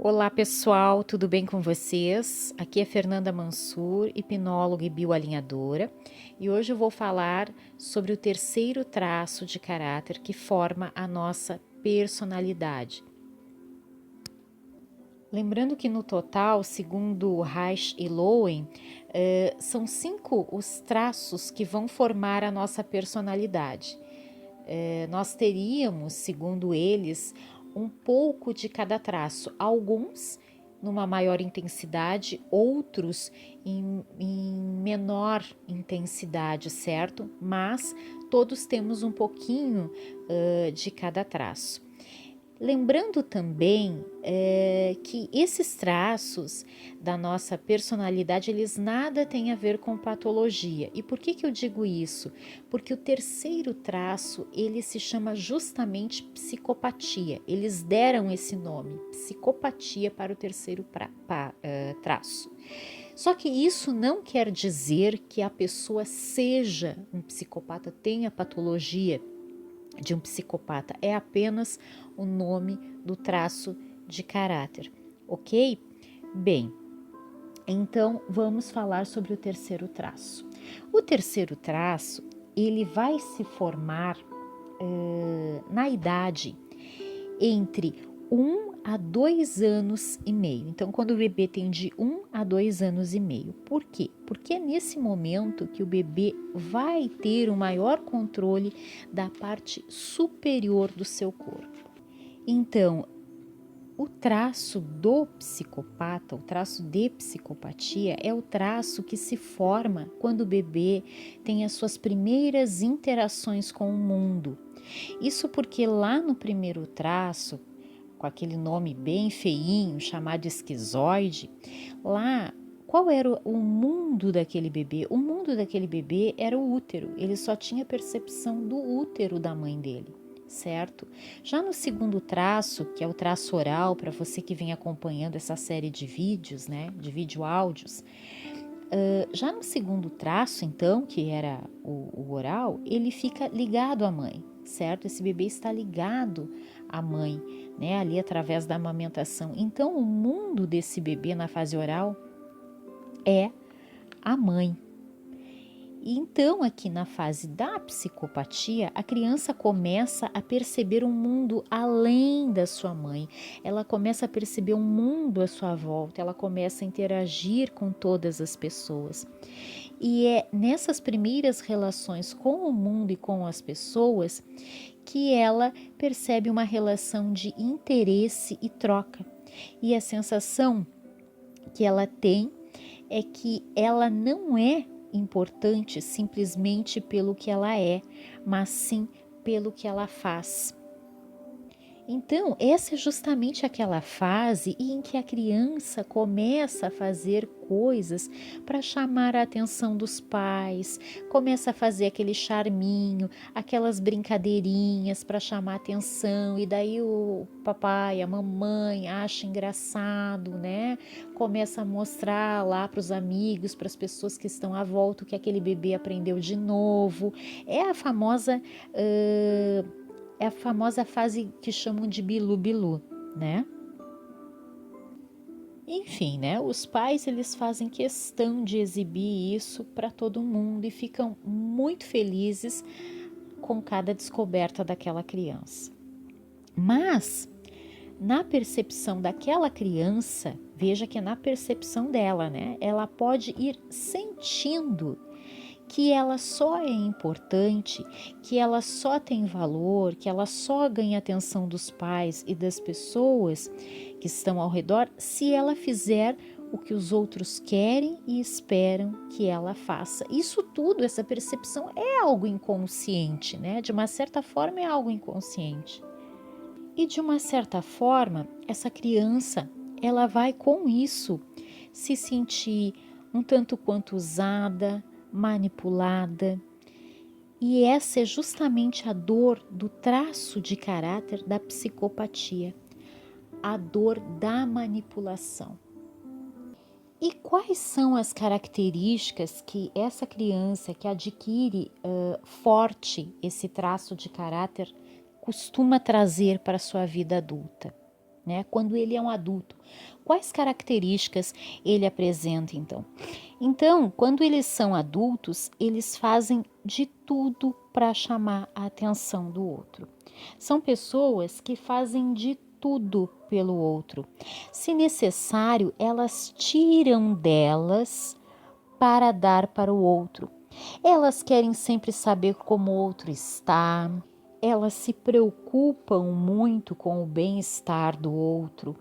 Olá pessoal, tudo bem com vocês? Aqui é Fernanda Mansur, hipnóloga e bioalinhadora, e hoje eu vou falar sobre o terceiro traço de caráter que forma a nossa personalidade. Lembrando que no total, segundo Reich e Lowen, são 5 os traços que vão formar a nossa personalidade. Nós teríamos, segundo eles, um pouco de cada traço, alguns numa maior intensidade, outros em menor intensidade, certo? Mas todos temos um pouquinho de cada traço. Lembrando também que esses traços da nossa personalidade, eles nada têm a ver com patologia. E por que eu digo isso? Porque o terceiro traço, ele se chama justamente psicopatia. Eles deram esse nome, psicopatia, para o terceiro traço. Só que isso não quer dizer que a pessoa seja um psicopata, tenha patologia de um psicopata, é apenas o nome do traço de caráter, ok? Bem, então vamos falar sobre o terceiro traço. O terceiro traço, ele vai se formar na idade entre 1 a 2 anos e meio. Então, quando o bebê tem de 1 a 2 anos e meio. Por quê? Porque é nesse momento que o bebê vai ter o maior controle da parte superior do seu corpo. Então, o traço do psicopata, o traço de psicopatia, é o traço que se forma quando o bebê tem as suas primeiras interações com o mundo. Isso porque lá no primeiro traço, com aquele nome bem feinho, chamado esquizoide, lá, qual era o mundo daquele bebê? O mundo daquele bebê era o útero, ele só tinha percepção do útero da mãe dele, certo? Já no segundo traço, que é o traço oral, para você que vem acompanhando essa série de vídeos, né, de vídeo áudios, já no segundo traço, então, que era o oral, ele fica ligado à mãe, certo? Esse bebê está ligado à mãe, né? Ali através da amamentação. Então, o mundo desse bebê na fase oral é a mãe. E então, aqui na fase da psicopatia, a criança começa a perceber um mundo além da sua mãe. Ela começa a perceber um mundo à sua volta, ela começa a interagir com todas as pessoas. E é nessas primeiras relações com o mundo e com as pessoas que ela percebe uma relação de interesse e troca. E a sensação que ela tem é que ela não é importante simplesmente pelo que ela é, mas sim pelo que ela faz. Então, essa é justamente aquela fase em que a criança começa a fazer coisas para chamar a atenção dos pais, começa a fazer aquele charminho, aquelas brincadeirinhas para chamar a atenção, e daí o papai, a mamãe acha engraçado, né? Começa a mostrar lá para os amigos, para as pessoas que estão à volta, o que aquele bebê aprendeu de novo. É a famosa fase que chamam de bilu-bilu, né? Enfim, né? Os pais, eles fazem questão de exibir isso para todo mundo e ficam muito felizes com cada descoberta daquela criança. Mas, na percepção daquela criança, veja que é na percepção dela, né? Ela pode ir sentindo que ela só é importante, que ela só tem valor, que ela só ganha atenção dos pais e das pessoas que estão ao redor se ela fizer o que os outros querem e esperam que ela faça. Isso tudo, essa percepção é algo inconsciente, né? De uma certa forma é algo inconsciente. E de uma certa forma, essa criança, ela vai com isso se sentir um tanto quanto usada, manipulada. E essa é justamente a dor do traço de caráter da psicopatia, a dor da manipulação. E quais são as características que essa criança que adquire forte esse traço de caráter costuma trazer para a sua vida adulta? né? Quando ele é um adulto. Quais características ele apresenta, então? Então, quando eles são adultos, eles fazem de tudo para chamar a atenção do outro. São pessoas que fazem de tudo pelo outro. Se necessário, elas tiram delas para dar para o outro. Elas querem sempre saber como o outro está. Elas se preocupam muito com o bem-estar do outro,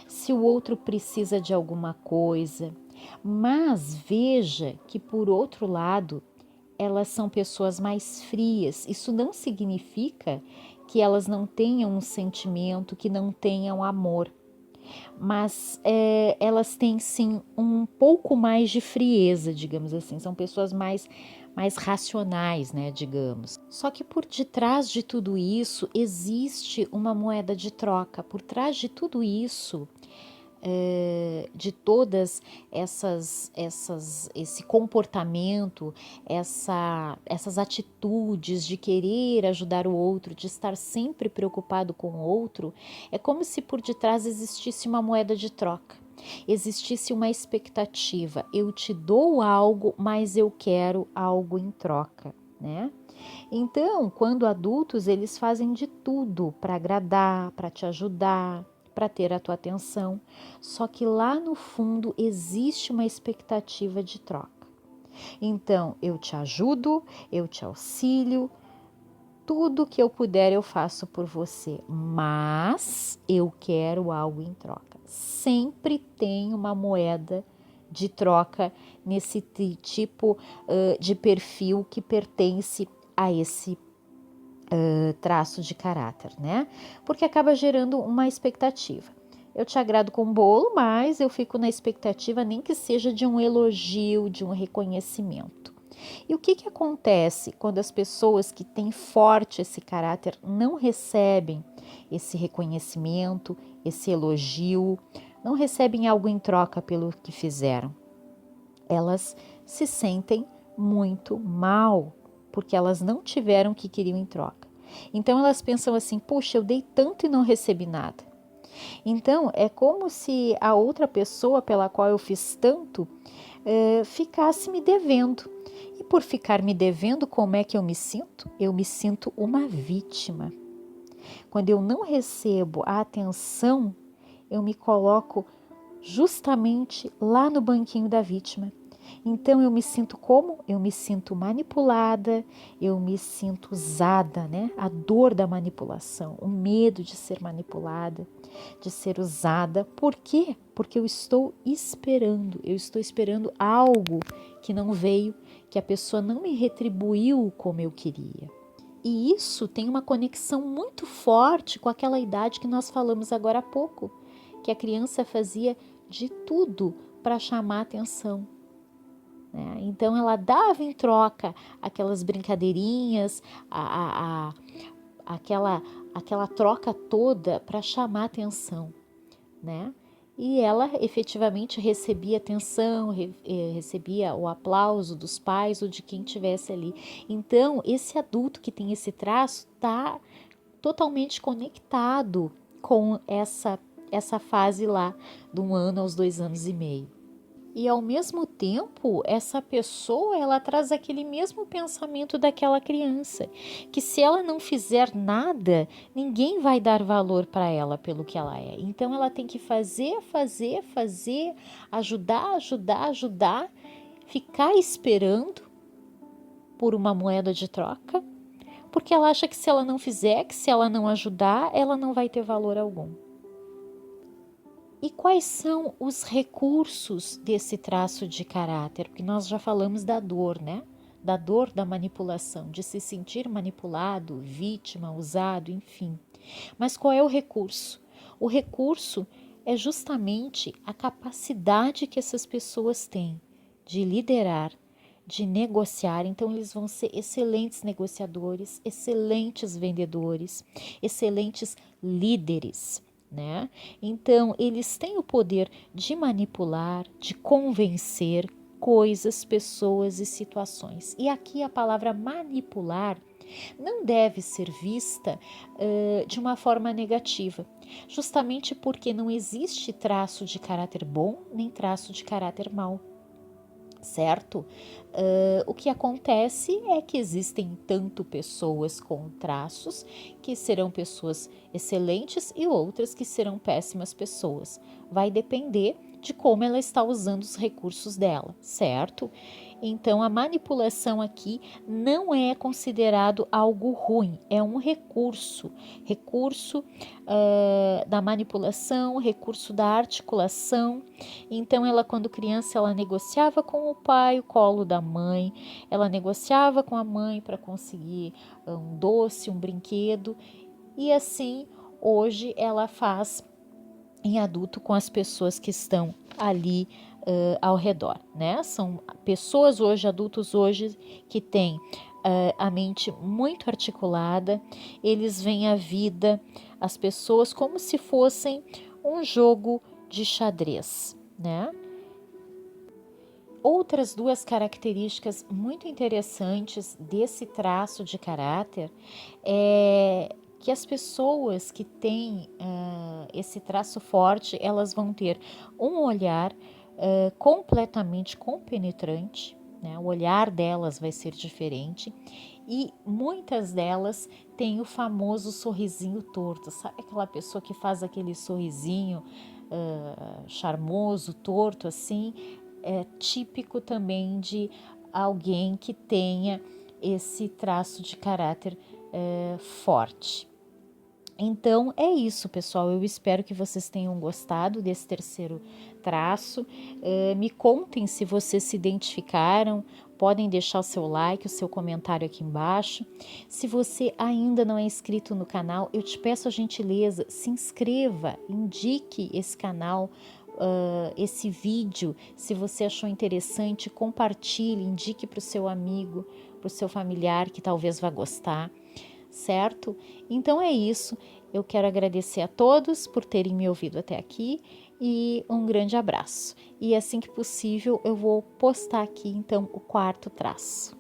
se o outro precisa de alguma coisa. Mas veja que, por outro lado, elas são pessoas mais frias. Isso não significa que elas não tenham um sentimento, que não tenham amor. Mas elas têm sim um pouco mais de frieza, digamos assim. São pessoas mais racionais, né, digamos. Só que por detrás de tudo isso existe uma moeda de troca. Por trás de tudo isso, de todas esse comportamento, essas atitudes de querer ajudar o outro, de estar sempre preocupado com o outro, é como se por detrás existisse uma moeda de troca. Existisse uma expectativa, eu te dou algo, mas eu quero algo em troca, né? Então, quando adultos, eles fazem de tudo para agradar, para te ajudar, para ter a tua atenção, só que lá no fundo existe uma expectativa de troca. Então, eu te ajudo, eu te auxilio, tudo que eu puder eu faço por você, mas eu quero algo em troca. Sempre tem uma moeda de troca nesse tipo de perfil que pertence a esse traço de caráter, né? Porque acaba gerando uma expectativa. Eu te agrado com bolo, mas eu fico na expectativa nem que seja de um elogio, de um reconhecimento. E o que acontece quando as pessoas que têm forte esse caráter não recebem esse reconhecimento, esse elogio, não recebem algo em troca pelo que fizeram? Elas se sentem muito mal, porque elas não tiveram o que queriam em troca. Então elas pensam assim, puxa, eu dei tanto e não recebi nada. Então é como se a outra pessoa pela qual eu fiz tanto ficasse me devendo. E por ficar me devendo, como é que eu me sinto? Eu me sinto uma vítima. Quando eu não recebo a atenção, eu me coloco justamente lá no banquinho da vítima. Então eu me sinto como? Eu me sinto manipulada, eu me sinto usada, né? A dor da manipulação, o medo de ser manipulada, de ser usada. Por quê? Porque eu estou esperando algo que não veio, que a pessoa não me retribuiu como eu queria. E isso tem uma conexão muito forte com aquela idade que nós falamos agora há pouco, que a criança fazia de tudo para chamar atenção. Né? Então ela dava em troca aquelas brincadeirinhas, aquela troca toda para chamar atenção, né? E ela efetivamente recebia atenção, recebia o aplauso dos pais ou de quem estivesse ali. Então, esse adulto que tem esse traço está totalmente conectado com essa fase lá, de 1 ano aos 2 anos e meio. E ao mesmo tempo, essa pessoa, ela traz aquele mesmo pensamento daquela criança, que se ela não fizer nada, ninguém vai dar valor para ela pelo que ela é. Então ela tem que fazer, ajudar, ficar esperando por uma moeda de troca, porque ela acha que se ela não fizer, que se ela não ajudar, ela não vai ter valor algum. E quais são os recursos desse traço de caráter? Porque nós já falamos da dor, né? Da dor da manipulação, de se sentir manipulado, vítima, usado, enfim. Mas qual é o recurso? O recurso é justamente a capacidade que essas pessoas têm de liderar, de negociar. Então, eles vão ser excelentes negociadores, excelentes vendedores, excelentes líderes. Né? Então, eles têm o poder de manipular, de convencer coisas, pessoas e situações. E aqui a palavra manipular não deve ser vista de uma forma negativa. justamente porque não existe traço de caráter bom nem traço de caráter mau, certo? O que acontece é que existem tanto pessoas com traços que serão pessoas excelentes e outras que serão péssimas pessoas. Vai depender de como ela está usando os recursos dela, certo? Então, a manipulação aqui não é considerado algo ruim, é um recurso, da manipulação, recurso da articulação. Então, ela, quando criança, ela negociava com o pai o colo da mãe, ela negociava com a mãe para conseguir um doce, um brinquedo, e assim, hoje, ela faz em adulto com as pessoas que estão ali ao redor, né? São pessoas hoje, adultos hoje, que têm a mente muito articulada, eles veem a vida, as pessoas como se fossem um jogo de xadrez, né? Outras duas características muito interessantes desse traço de caráter é que as pessoas que têm esse traço forte, elas vão ter um olhar completamente compenetrante, né? O olhar delas vai ser diferente e muitas delas têm o famoso sorrisinho torto, sabe aquela pessoa que faz aquele sorrisinho charmoso, torto assim? É típico também de alguém que tenha esse traço de caráter forte. Então é isso, pessoal. Eu espero que vocês tenham gostado desse terceiro traço. Me contem se vocês se identificaram. Podem deixar o seu like, o seu comentário aqui embaixo. Se você ainda não é inscrito no canal, eu te peço a gentileza, se inscreva, indique esse canal, esse vídeo. Se você achou interessante, compartilhe, indique para o seu amigo, para o seu familiar que talvez vá gostar. Certo? Então é isso. Eu quero agradecer a todos por terem me ouvido até aqui e um grande abraço. E assim que possível eu vou postar aqui então o quarto traço.